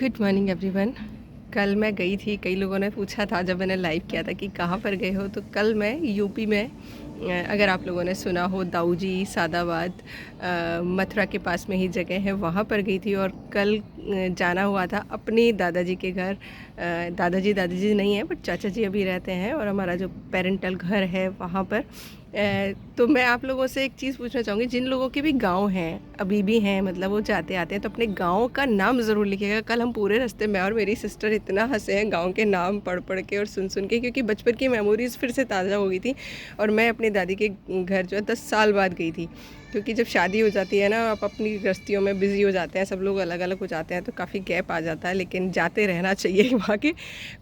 Good morning everyone. कल मैं गई थी, कई लोगों ने पूछा था जब मैंने लाइव किया था कि कहाँ पर गए हो, तो कल मैं यूपी में, अगर आप लोगों ने सुना हो, दाऊजी, सादाबाद, मथुरा के पास में ही जगह है, वहाँ पर गई थी। और कल जाना हुआ था अपने दादाजी के घर। दादाजी नहीं है बट चाचा जी अभी रहते हैं, और हमारा जो पेरेंटल घर है वहाँ पर। तो मैं आप लोगों से एक चीज़ पूछना चाहूँगी, जिन लोगों के भी गांव हैं, अभी भी हैं, मतलब वो जाते आते हैं, तो अपने गांव का नाम ज़रूर लिखिएगा। कल हम पूरे रास्ते, मैं और मेरी सिस्टर इतना हंसे हैं गांव के नाम पढ़ पढ़ के और सुन सुन के, क्योंकि बचपन की मेमोरीज़ फिर से ताज़ा हो गई थी। और मैं अपनी दादी के घर जो है 10 साल बाद गई थी, क्योंकि जब शादी हो जाती है ना, आप अपनी गृहस्थियों में बिज़ी हो जाते हैं, सब लोग अलग अलग हो जाते हैं, तो काफ़ी गैप आ जाता है। लेकिन जाते रहना चाहिए। वहाँ के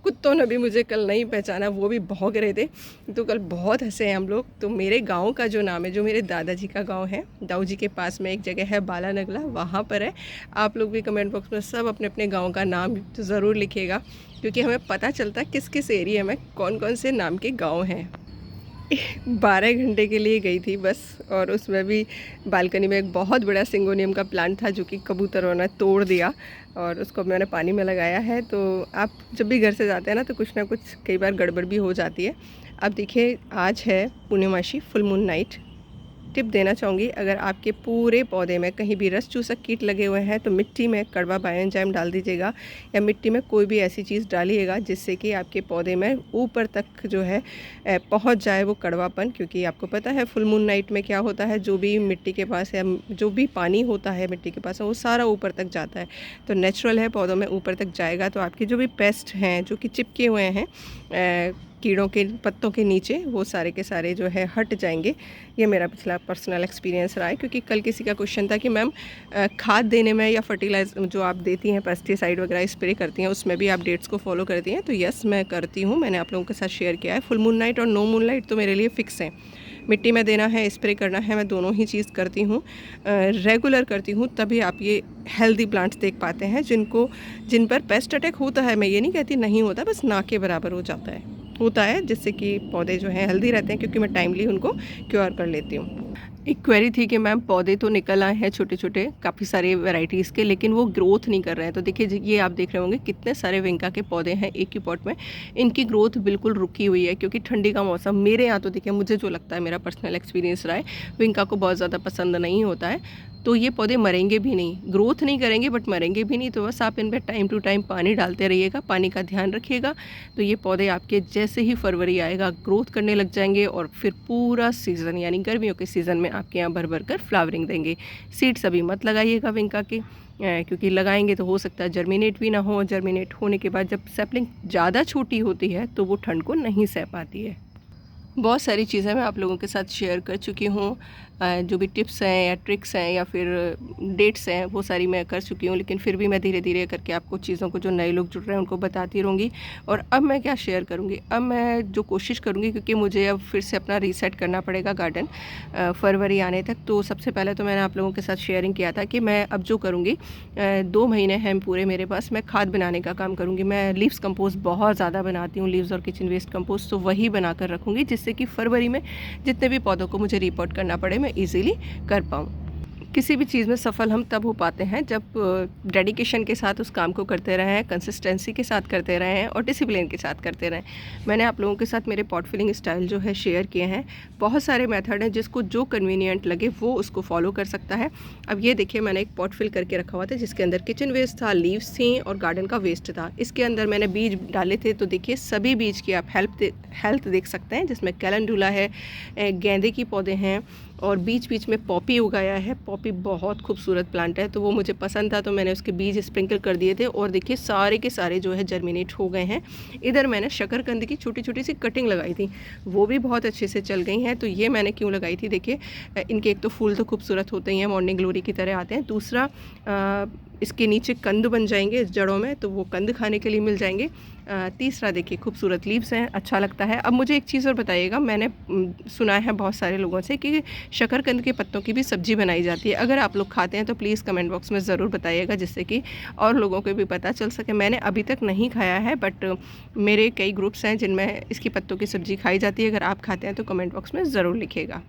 कुत्तों ने भी मुझे कल नहीं पहचाना, वो भी भौंक रहे थे, तो कल बहुत हंसे हैं हम लोग। तो मेरे गांव का जो नाम है, जो मेरे दादाजी का गांव है, दाऊ जी के पास में एक जगह है बाला नगला, वहाँ पर है। आप लोग भी कमेंट बॉक्स में सब अपने अपने गाँव का नाम तो ज़रूर लिखिएगा, क्योंकि हमें पता चलता है किस किस एरिया में कौन कौन से नाम के गाँव हैं। 12 घंटे के लिए गई थी बस, और उसमें भी बालकनी में एक बहुत बड़ा सिंगोनियम का प्लांट था, जो कि कबूतरों ने तोड़ दिया, और उसको मैंने पानी में लगाया है। तो आप जब भी घर से जाते हैं ना, तो कुछ ना कुछ कई बार गड़बड़ भी हो जाती है। अब देखिए, आज है पूर्णिमासी, फुल मून नाइट। टिप देना चाहूँगी, अगर आपके पूरे पौधे में कहीं भी रस चूसक कीट लगे हुए हैं, तो मिट्टी में कड़वा बायोएंजाइम डाल दीजिएगा, या मिट्टी में कोई भी ऐसी चीज़ डालिएगा जिससे कि आपके पौधे में ऊपर तक जो है पहुंच जाए वो कड़वापन। क्योंकि आपको पता है फुल मून नाइट में क्या होता है, जो भी मिट्टी के पास या जो भी पानी होता है मिट्टी के पास, वो सारा ऊपर तक जाता है। तो नेचुरल है, पौधों में ऊपर तक जाएगा, तो आपके जो भी पेस्ट हैं, जो कि चिपके हुए हैं कीड़ों के पत्तों के नीचे, वो सारे के सारे जो है हट जाएंगे। ये मेरा पिछला पर्सनल एक्सपीरियंस रहा है। क्योंकि कल किसी का क्वेश्चन था कि मैम खाद देने में या फर्टिलाइजर जो आप देती हैं, पेस्टिसाइड वगैरह स्प्रे करती हैं, उसमें भी आप डेट्स को फॉलो करती हैं? तो यस, मैं करती हूँ, मैंने आप लोगों के साथ शेयर किया है। फुल मून नाइट और नो मून नाइट तो मेरे लिए फ़िक्स है। मिट्टी में देना है, स्प्रे करना है, मैं दोनों ही चीज़ करती हूँ, रेगुलर करती हूँ। तभी आप ये हेल्दी प्लांट्स देख पाते हैं, जिन पर पेस्ट अटैक होता है। मैं ये नहीं कहती नहीं होता, बस ना के बराबर होता है, जिससे कि पौधे जो हैं हेल्दी रहते हैं, क्योंकि मैं टाइमली उनको क्योर कर लेती हूँ। एक क्वेरी थी कि मैम पौधे तो निकल आए हैं छोटे छोटे, काफ़ी सारे वैरायटीज़ के, लेकिन वो ग्रोथ नहीं कर रहे हैं। तो देखिए, ये आप देख रहे होंगे कितने सारे विंका के पौधे हैं एक ही पॉट में। इनकी ग्रोथ बिल्कुल रुकी हुई है, क्योंकि ठंडी का मौसम मेरे यहाँ, तो देखिए मुझे जो लगता है, मेरा पर्सनल एक्सपीरियंस रहा है, विंका को बहुत ज़्यादा पसंद नहीं होता है। तो ये पौधे मरेंगे भी नहीं, ग्रोथ नहीं करेंगे, बट मरेंगे भी नहीं। तो बस आप इन पर टाइम टू टाइम पानी डालते रहिएगा, पानी का ध्यान रखिएगा। तो ये पौधे आपके जैसे ही फरवरी आएगा ग्रोथ करने लग जाएंगे, और फिर पूरा सीज़न, यानी गर्मियों के सीज़न में आपके यहाँ भर भर कर फ्लावरिंग देंगे। सीड्स अभी मत लगाइएगा विंका के, क्योंकि लगाएंगे तो हो सकता है जर्मिनेट भी ना हो। जर्मिनेट होने के बाद जब सैपलिंग ज़्यादा छोटी होती है, तो वो ठंड को नहीं सह पाती है। बहुत सारी चीज़ें मैं आप लोगों के साथ शेयर कर चुकी हूँ, जो भी टिप्स हैं या ट्रिक्स हैं या फिर डेट्स हैं, वो सारी मैं कर चुकी हूँ। लेकिन फिर भी मैं धीरे धीरे करके आपको चीज़ों को, जो नए लोग जुड़ रहे हैं उनको बताती रहूँगी। और अब मैं क्या शेयर करूँगी, अब मैं जो कोशिश करूँगी, क्योंकि मुझे अब फिर से अपना रीसेट करना पड़ेगा गार्डन फरवरी आने तक। तो सबसे पहले तो मैंने आप लोगों के साथ शेयरिंग किया था कि मैं अब जो करूँगी, 2 महीने हैं पूरे मेरे पास, मैं खाद बनाने का काम करूँगी। मैं लीव्स कंपोस्ट बहुत ज़्यादा बनाती हूँ, लीव्स और किचन वेस्ट कंपोस्ट, तो वही बनाकर रखूँगी, जिससे कि फरवरी में जितने भी पौधों को मुझे रिपोर्ट करना पड़े, मैं इजीली कर पाऊँ। किसी भी चीज़ में सफल हम तब हो पाते हैं जब डेडिकेशन के साथ उस काम को करते रहें, कंसिस्टेंसी के साथ करते रहें, और डिसिप्लिन के साथ करते रहें। मैंने आप लोगों के साथ मेरे पॉट फिलिंग स्टाइल जो है शेयर किए हैं। बहुत सारे मेथड हैं, जिसको जो कन्वीनियंट लगे वो उसको फॉलो कर सकता है। अब ये देखिए, मैंने एक पॉट फिल करके रखा हुआ था, जिसके अंदर किचन वेस्ट था, लीव्स थी, और गार्डन का वेस्ट था। इसके अंदर मैंने बीज डाले थे। तो देखिए, सभी बीज की आप हेल्थ देख सकते हैं, जिसमें कैलेंडुला है, गेंदे की पौधे हैं, और बीच बीच में पॉपी उगाया है। पॉपी बहुत खूबसूरत प्लांट है, तो वो मुझे पसंद था, तो मैंने उसके बीज स्प्रिंकल कर दिए थे। और देखिए, सारे के सारे जो है जर्मिनेट हो गए हैं। इधर मैंने शकरकंद की छोटी छोटी सी कटिंग लगाई थी, वो भी बहुत अच्छे से चल गई हैं। तो ये मैंने क्यों लगाई थी, देखिए, इनके एक तो फूल तो खूबसूरत होते ही हैं, मॉर्निंग ग्लोरी की तरह आते हैं। दूसरा, इसके नीचे कंद बन जाएंगे इस जड़ों में, तो वो कंद खाने के लिए मिल जाएंगे। तीसरा, देखिए, खूबसूरत लीव्स हैं, अच्छा लगता है। अब मुझे एक चीज़ और बताइएगा, मैंने सुना है बहुत सारे लोगों से कि शकरकंद के पत्तों की भी सब्ज़ी बनाई जाती है। अगर आप लोग खाते हैं तो प्लीज़ कमेंट बॉक्स में ज़रूर बताइएगा, जिससे कि और लोगों को भी पता चल सके। मैंने अभी तक नहीं खाया है, बट मेरे कई ग्रुप्स हैं जिनमें इसकी पत्तों की सब्ज़ी खाई जाती है। अगर आप खाते हैं तो कमेंट बॉक्स में ज़रूर लिखिएगा।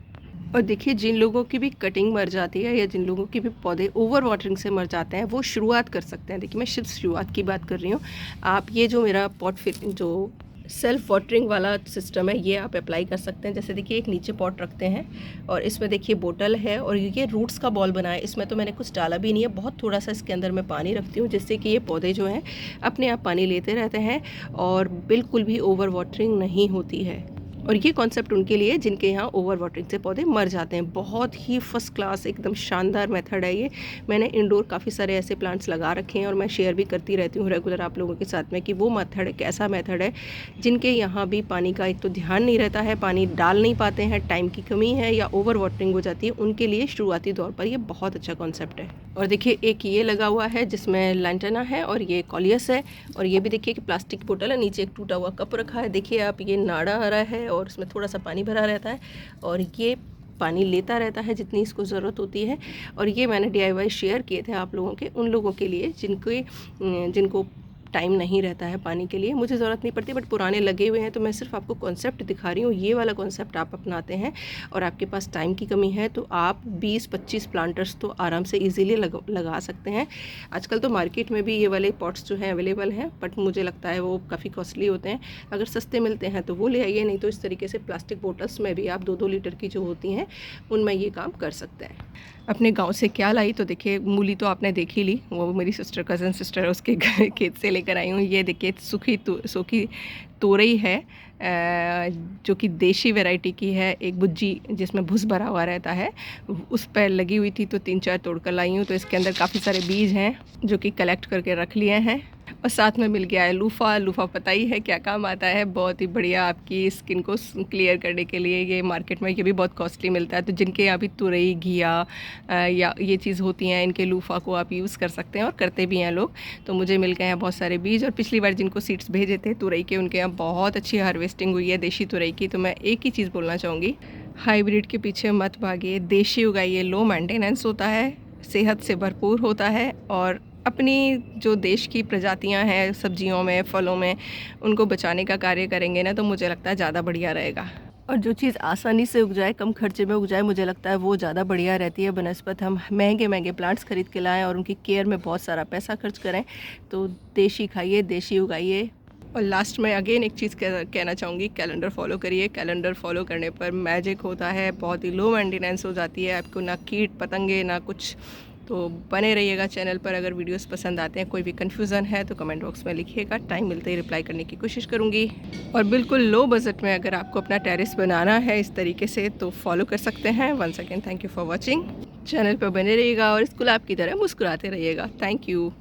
और देखिए, जिन लोगों की भी कटिंग मर जाती है या जिन लोगों के भी पौधे ओवर वाटरिंग से मर जाते हैं, वो शुरुआत कर सकते हैं। देखिए, मैं सिर्फ शुरुआत की बात कर रही हूँ। आप ये जो मेरा पॉट फिट जो सेल्फ वाटरिंग वाला सिस्टम है, ये आप अप्लाई कर सकते हैं। जैसे देखिए, एक नीचे पॉट रखते हैं और इसमें देखिए बोतल है और ये रूट्स का बॉल बना है। इसमें तो मैंने कुछ डाला भी नहीं है, बहुत थोड़ा सा इसके अंदर मैं पानी रखती हूँ, जिससे कि ये पौधे जो हैं अपने आप पानी लेते रहते हैं और बिल्कुल भी ओवर वाटरिंग नहीं होती है। और ये कॉन्सेप्ट उनके लिए जिनके यहाँ ओवर वाटरिंग से पौधे मर जाते हैं। बहुत ही फर्स्ट क्लास एकदम शानदार मेथड है ये। मैंने इंडोर काफ़ी सारे ऐसे प्लांट्स लगा रखे हैं और मैं शेयर भी करती रहती हूँ रेगुलर आप लोगों के साथ में कि वो मेथड एक ऐसा मेथड है जिनके यहाँ भी पानी का एक तो ध्यान नहीं रहता है, पानी डाल नहीं पाते हैं, टाइम की कमी है या ओवर वाटरिंग हो जाती है, उनके लिए शुरुआती तौर पर ये बहुत अच्छा कॉन्सेप्ट है। और देखिए, एक ये लगा हुआ है जिसमें लैंटेना है और ये कॉलियस है और ये भी देखिए कि प्लास्टिक बोतल है, नीचे एक टूटा हुआ कप रखा है। देखिए आप, ये नाड़ा आ रहा है और उसमें थोड़ा सा पानी भरा रहता है और ये पानी लेता रहता है जितनी इसको ज़रूरत होती है। और ये मैंने DIY शेयर किए थे आप लोगों के, उन लोगों के लिए जिनको टाइम नहीं रहता है पानी के लिए। मुझे ज़रूरत नहीं पड़ती, बट पुराने लगे हुए हैं तो मैं सिर्फ आपको कॉन्सेप्ट दिखा रही हूँ। ये वाला कॉन्सेप्ट आप अपनाते हैं और आपके पास टाइम की कमी है तो आप 20-25 प्लांटर्स तो आराम से इजीली लगा सकते हैं। आजकल तो मार्केट में भी ये वाले पॉट्स जो हैं अवेलेबल हैं, बट मुझे लगता है वो काफ़ी कॉस्टली होते हैं। अगर सस्ते मिलते हैं तो वो ले आइए, नहीं तो इस तरीके से प्लास्टिक बोटल्स में भी आप 2-2 लीटर की जो होती हैं उनमें ये काम कर सकते हैं। अपने गांव से क्या लाई, तो देखिए मूली तो आपने देख ही ली, वो मेरी कज़न सिस्टर है, उसके खेत से लेकर आई हूँ। ये देखिए सूखी तोरई है जो कि देशी वैरायटी की है, एक बुज्जी जिसमें भुस भरा हुआ रहता है, उस पर लगी हुई थी तो 3-4 तोड़ कर लाई हूँ। तो इसके अंदर काफ़ी सारे बीज हैं जो कि कलेक्ट करके रख लिए हैं। और साथ में मिल गया है लूफ़ा पता ही है क्या काम आता है, बहुत ही बढ़िया आपकी स्किन को क्लियर करने के लिए। ये मार्केट में ये भी बहुत कॉस्टली मिलता है, तो जिनके यहाँ भी तुरई घिया या ये चीज़ होती हैं, इनके लूफ़ा को आप यूज़ कर सकते हैं और करते भी हैं लोग। तो मुझे मिल गए हैं बहुत सारे बीज और पिछली बार जिनको सीड्स भेजे थे तुरई के, उनके यहाँ बहुत अच्छी हार्वेस्टिंग हुई है देशी तुरई की। तो मैं एक ही चीज़ बोलना चाहूँगी, हाइब्रिड के पीछे मत भागिए, देशी उगाइए। लो मेंटेनेंस होता है, सेहत से भरपूर होता है और अपनी जो देश की प्रजातियां हैं सब्जियों में, फलों में, उनको बचाने का कार्य करेंगे ना, तो मुझे लगता है ज़्यादा बढ़िया रहेगा। और जो चीज़ आसानी से उग जाए, कम खर्चे में उग जाए, मुझे लगता है वो ज़्यादा बढ़िया रहती है बनस्पत हम महंगे प्लांट्स खरीद के लाएं और उनकी केयर में बहुत सारा पैसा खर्च करें। तो देशी खाइए, देशी उगाइए। और लास्ट में अगेन एक चीज़ कहना चाहूँगी, कैलेंडर फॉलो करिए। कैलेंडर फॉलो करने पर मैजिक होता है, बहुत ही लो मेंटेनेंस हो जाती है, आपको ना कीट पतंगे ना कुछ। तो बने रहिएगा चैनल पर। अगर वीडियोस पसंद आते हैं, कोई भी कन्फ्यूज़न है तो कमेंट बॉक्स में लिखिएगा, टाइम मिलते ही रिप्लाई करने की कोशिश करूँगी। और बिल्कुल लो बजट में अगर आपको अपना टेरेस बनाना है इस तरीके से तो फॉलो कर सकते हैं। Once again thank you for watching. Channel पर बने रहिएगा और इस गुलाब की तरह मुस्कुराते रहिएगा। Thank you.